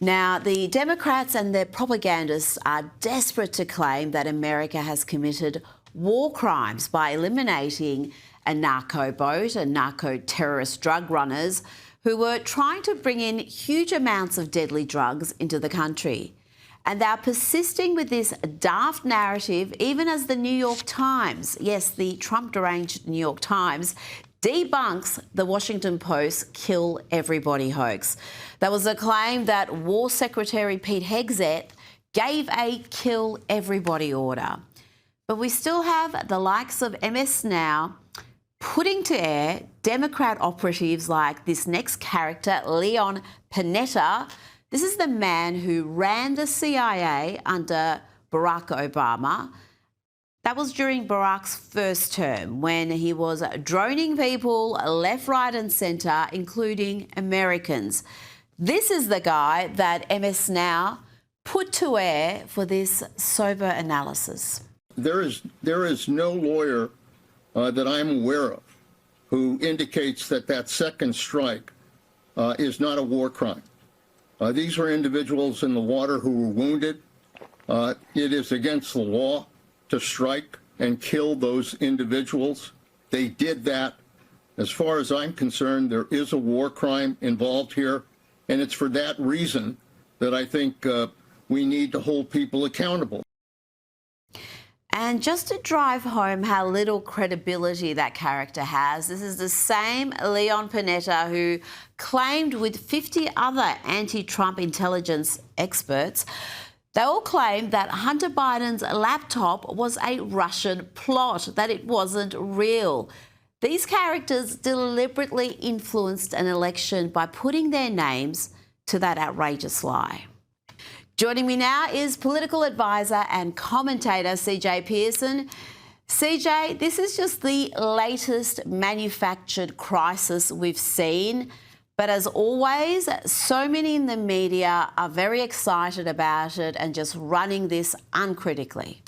Now, the Democrats and their propagandists are desperate to claim that America has committed war crimes by eliminating a narco boat and narco terrorist drug runners who were trying to bring in huge amounts of deadly drugs into the country. And they're persisting with this daft narrative, even as the New York Times, yes, the Trump-deranged New York Times, debunks the Washington Post's kill everybody hoax. That was a claim that War Secretary Pete Hegseth gave a kill everybody order. But we still have the likes of MS Now putting to air Democrat operatives like this next character, Leon Panetta. This is the man who ran the CIA under Barack Obama. That was during Barack's first term, when he was droning people left, right and centre, including Americans. This is the guy that MS Now put to air for this sober analysis. There is no lawyer that I'm aware of who indicates that that second strike is not a war crime. These were individuals in the water who were wounded. It is against the law to strike and kill those individuals. They did that. As far as I'm concerned, there is a war crime involved here, and it's for that reason that I think we need to hold people accountable. And just to drive home how little credibility that character has, this is the same Leon Panetta who claimed with 50 other anti-Trump intelligence experts, they all claimed that Hunter Biden's laptop was a Russian plot, that it wasn't real. These characters deliberately influenced an election by putting their names to that outrageous lie. Joining me now is political advisor and commentator CJ Pearson. CJ, this is just the latest manufactured crisis we've seen. But as always, so many in the media are very excited about it and just running this uncritically.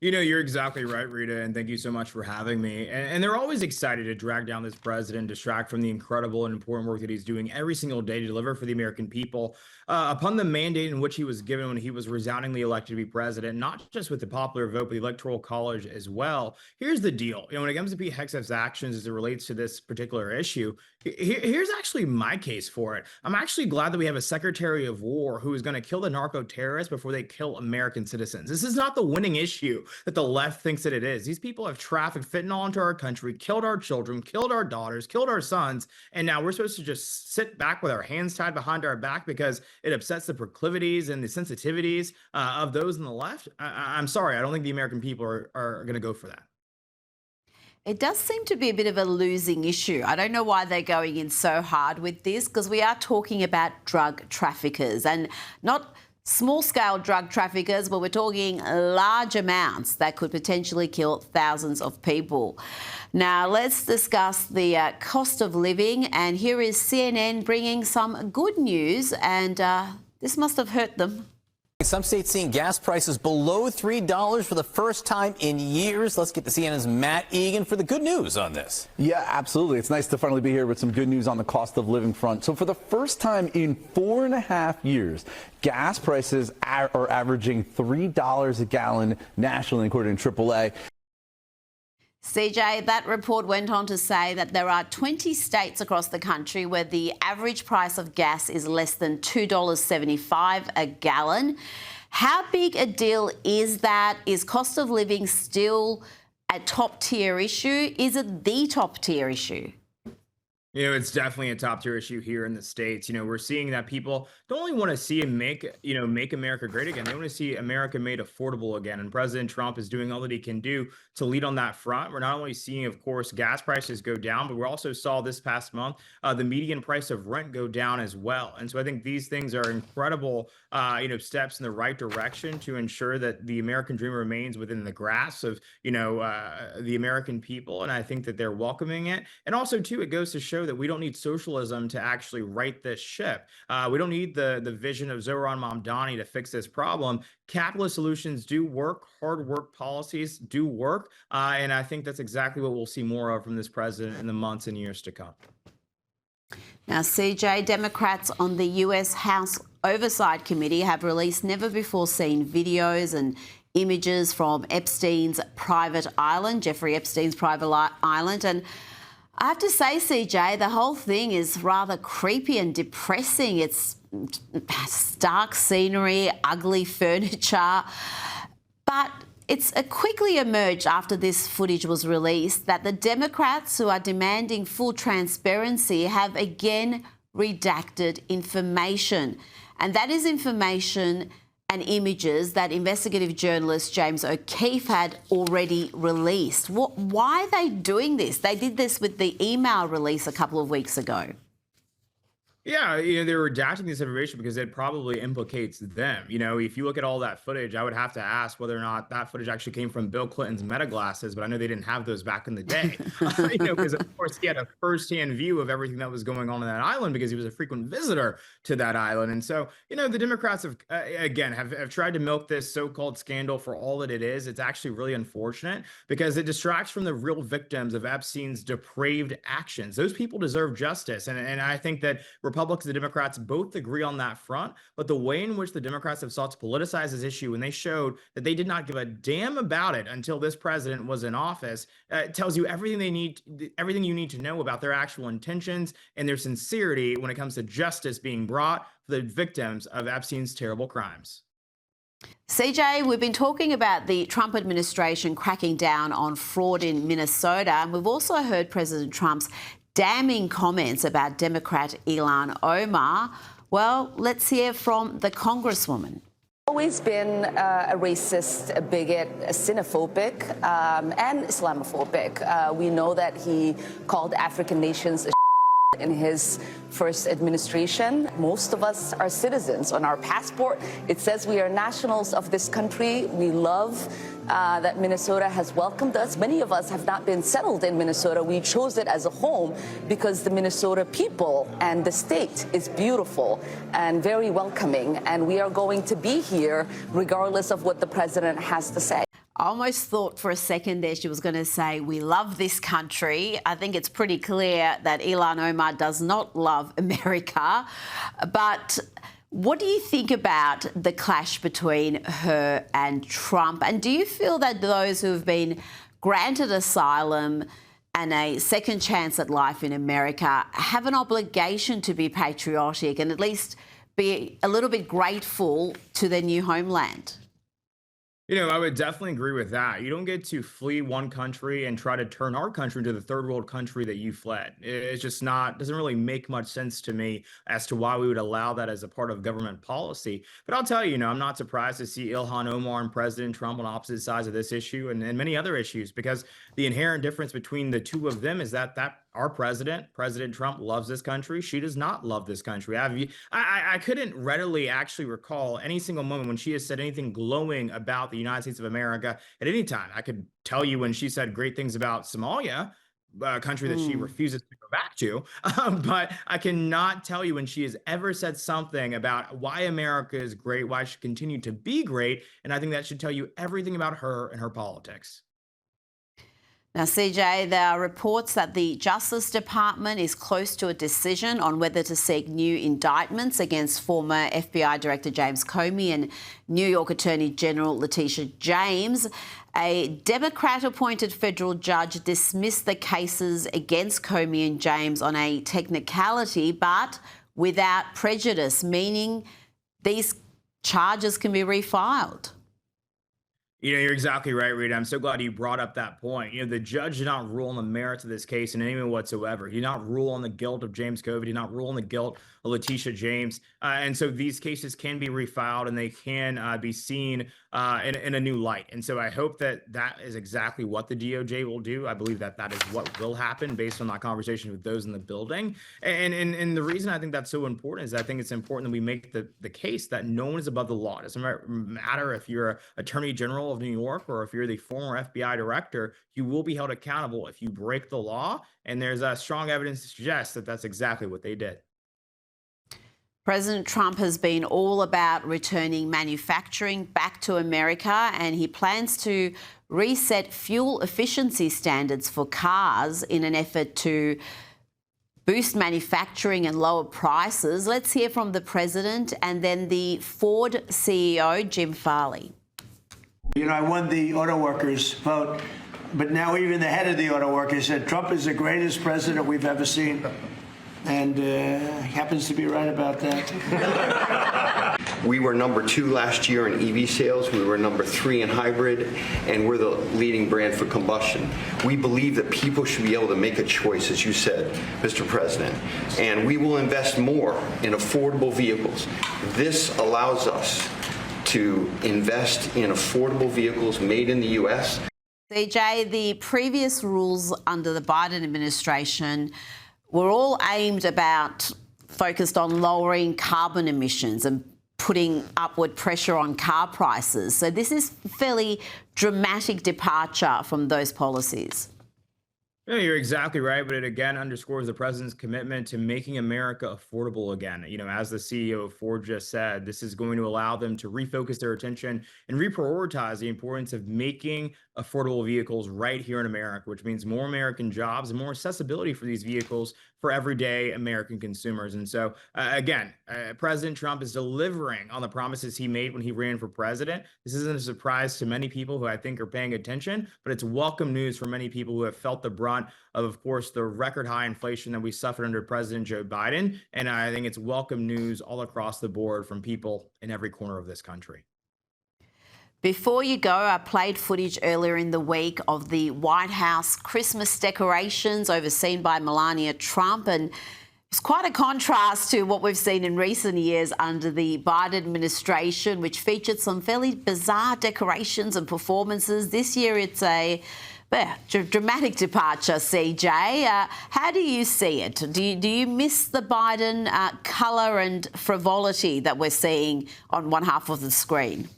You know, you're exactly right, Rita, and thank you so much for having me. And they're always excited to drag down this president, distract from the incredible and important work that he's doing every single day to deliver for the American people upon the mandate in which he was given when he was resoundingly elected to be president, not just with the popular vote, but the Electoral College as well. Here's the deal. You know, when it comes to Pete Hegseth's actions as it relates to this particular issue, here's actually my case for it. I'm actually glad that we have a Secretary of War who is going to kill the narco terrorists before they kill American citizens. This is not the winning issue that the left thinks that it is. These people have trafficked fentanyl into our country, killed our children, killed our daughters, killed our sons, and now we're supposed to just sit back with our hands tied behind our back because it upsets the proclivities and the sensitivities of those in the left? I'm sorry, I don't think the American people are going to go for that. It does seem to be a bit of a losing issue. I don't know why they're going in so hard with this, because we are talking about drug traffickers and not small-scale drug traffickers, but we're talking large amounts that could potentially kill thousands of people. Now, let's discuss the cost of living. And here is CNN bringing some good news, and this must have hurt them. Some states seeing gas prices below $3 for the first time in years. Let's get to CNN's Matt Egan for the good news on this. Yeah, absolutely. It's nice to finally be here with some good news on the cost of living front. So for the first time in 4.5 years, gas prices are averaging $3 a gallon nationally, according to AAA. CJ, that report went on to say that there are 20 states across the country where the average price of gas is less than $2.75 a gallon. How big a deal is that? Is cost of living still a top-tier issue? Is it the top-tier issue? You know, it's definitely a top tier issue here in the States. You know, we're seeing that people don't only want to see and make America great again. They want to see America made affordable again. And President Trump is doing all that he can do to lead on that front. We're not only seeing, of course, gas prices go down, but we also saw this past month the median price of rent go down as well. And so I think these things are incredible, steps in the right direction to ensure that the American dream remains within the grasp of, the American people. And I think that they're welcoming it. And also, too, it goes to show that we don't need socialism to actually right this ship. We don't need the vision of Zohran Mamdani to fix this problem. Capitalist solutions do work. Hard work policies do work. And I think that's exactly what we'll see more of from this president in the months and years to come. Now, CJ, Democrats on the US House Oversight Committee have released never-before-seen videos and images from Epstein's private island, Jeffrey Epstein's private island. And I have to say, CJ, the whole thing is rather creepy and depressing. It's stark scenery, ugly furniture. But it's quickly emerged after this footage was released that the Democrats who are demanding full transparency have again redacted information. And that is information and images that investigative journalist James O'Keefe had already released. Why are they doing this? They did this with the email release a couple of weeks ago. Yeah, they're redacting this information because it probably implicates them. If you look at all that footage, I would have to ask whether or not that footage actually came from Bill Clinton's Meta glasses, but I know they didn't have those back in the day. Because of course he had a firsthand view of everything that was going on that island because he was a frequent visitor to that island. And so, the Democrats have, again, have tried to milk this so-called scandal for all that it is. It's actually really unfortunate because it distracts from the real victims of Epstein's depraved actions. Those people deserve justice. And I think that Republicans and Democrats both agree on that front, but the way in which the Democrats have sought to politicize this issue, and they showed that they did not give a damn about it until this president was in office, tells you everything you need to know about their actual intentions and their sincerity when it comes to justice being brought for the victims of Epstein's terrible crimes. CJ, we've been talking about the Trump administration cracking down on fraud in Minnesota, and we've also heard President Trump's damning comments about Democrat Ilhan Omar. Well, let's hear from the Congresswoman. Always been a racist, a bigot, a xenophobic, and Islamophobic. We know that he called African nations in his first administration. Most of us are citizens. On our passport, it says we are nationals of this country. We love that Minnesota has welcomed us. Many of us have not been settled in Minnesota. We chose it as a home because the Minnesota people and the state is beautiful and very welcoming. And we are going to be here regardless of what the president has to say. I almost thought for a second there she was going to say, we love this country. I think it's pretty clear that Ilhan Omar does not love America. But what do you think about the clash between her and Trump? And do you feel that those who have been granted asylum and a second chance at life in America have an obligation to be patriotic and at least be a little bit grateful to their new homeland? I would definitely agree with that. You don't get to flee one country and try to turn our country into the third world country that you fled. It's just doesn't really make much sense to me as to why we would allow that as a part of government policy. But I'll tell you, I'm not surprised to see Ilhan Omar and President Trump on opposite sides of this issue and many other issues, because the inherent difference between the two of them is that our President Trump, loves this country. She does not love this country. I couldn't readily actually recall any single moment when she has said anything glowing about the United States of America at any time. I could tell you when she said great things about Somalia, a country that she refuses to go back to. But I cannot tell you when she has ever said something about why America is great, why she should continue to be great. And I think that should tell you everything about her and her politics. Now, CJ, there are reports that the Justice Department is close to a decision on whether to seek new indictments against former FBI Director James Comey and New York Attorney General Letitia James. A Democrat-appointed federal judge dismissed the cases against Comey and James on a technicality, but without prejudice, meaning these charges can be refiled. You're exactly right, Rita. I'm so glad you brought up that point. The judge did not rule on the merits of this case in any way whatsoever. He did not rule on the guilt of James Comey. He did not rule on the guilt of Letitia James. And so these cases can be refiled and they can be seen in a new light. And so I hope that is exactly what the DOJ will do. I believe that is what will happen based on that conversation with those in the building. And the reason I think that's so important is I think it's important that we make the case that no one is above the law. It doesn't matter if you're an attorney general of New York or if you're the former FBI director, you will be held accountable if you break the law. And there's strong evidence to suggest that that's exactly what they did. President Trump has been all about returning manufacturing back to America, and he plans to reset fuel efficiency standards for cars in an effort to boost manufacturing and lower prices. Let's hear from the president and then the Ford CEO, Jim Farley. You know, I won the auto workers vote, but now even the head of the auto workers said Trump is the greatest president we've ever seen. And he happens to be right about that. We were number 2 last year in EV sales. We were number 3 in hybrid, and we're the leading brand for combustion. We believe that people should be able to make a choice, as you said, Mr. President, and we will invest more in affordable vehicles. This allows us to invest in affordable vehicles made in the U.S. CJ, the previous rules under the Biden administration were all focused on lowering carbon emissions and putting upward pressure on car prices. So this is a fairly dramatic departure from those policies. Yeah, you're exactly right, but it again underscores the president's commitment to making America affordable again. You know, as the CEO of Ford just said, this is going to allow them to refocus their attention and reprioritize the importance of making affordable vehicles right here in America, which means more American jobs and more accessibility for these vehicles for everyday American consumers. And so, again, President Trump is delivering on the promises he made when he ran for president. This isn't a surprise to many people who I think are paying attention, but it's welcome news for many people who have felt the brunt of course, the record high inflation that we suffered under President Joe Biden. And I think it's welcome news all across the board from people in every corner of this country. Before you go, I played footage earlier in the week of the White House Christmas decorations overseen by Melania Trump, and it's quite a contrast to what we've seen in recent years under the Biden administration, which featured some fairly bizarre decorations and performances. This year it's a dramatic departure, CJ. How do you see it? Do you miss the Biden colour and frivolity that we're seeing on one half of the screen?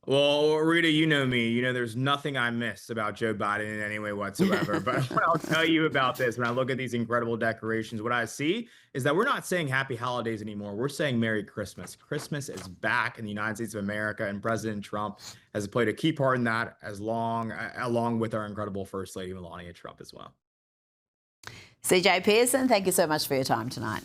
Well, Rita, you know me. You know there's nothing I miss about Joe Biden in any way whatsoever. But what I'll tell you about this, when I look at these incredible decorations, what I see is that we're not saying happy holidays anymore. We're saying Merry Christmas. Christmas is back in the United States of America, and President Trump has played a key part in that, along with our incredible First Lady, Melania Trump, as well. CJ Pearson, thank you so much for your time tonight.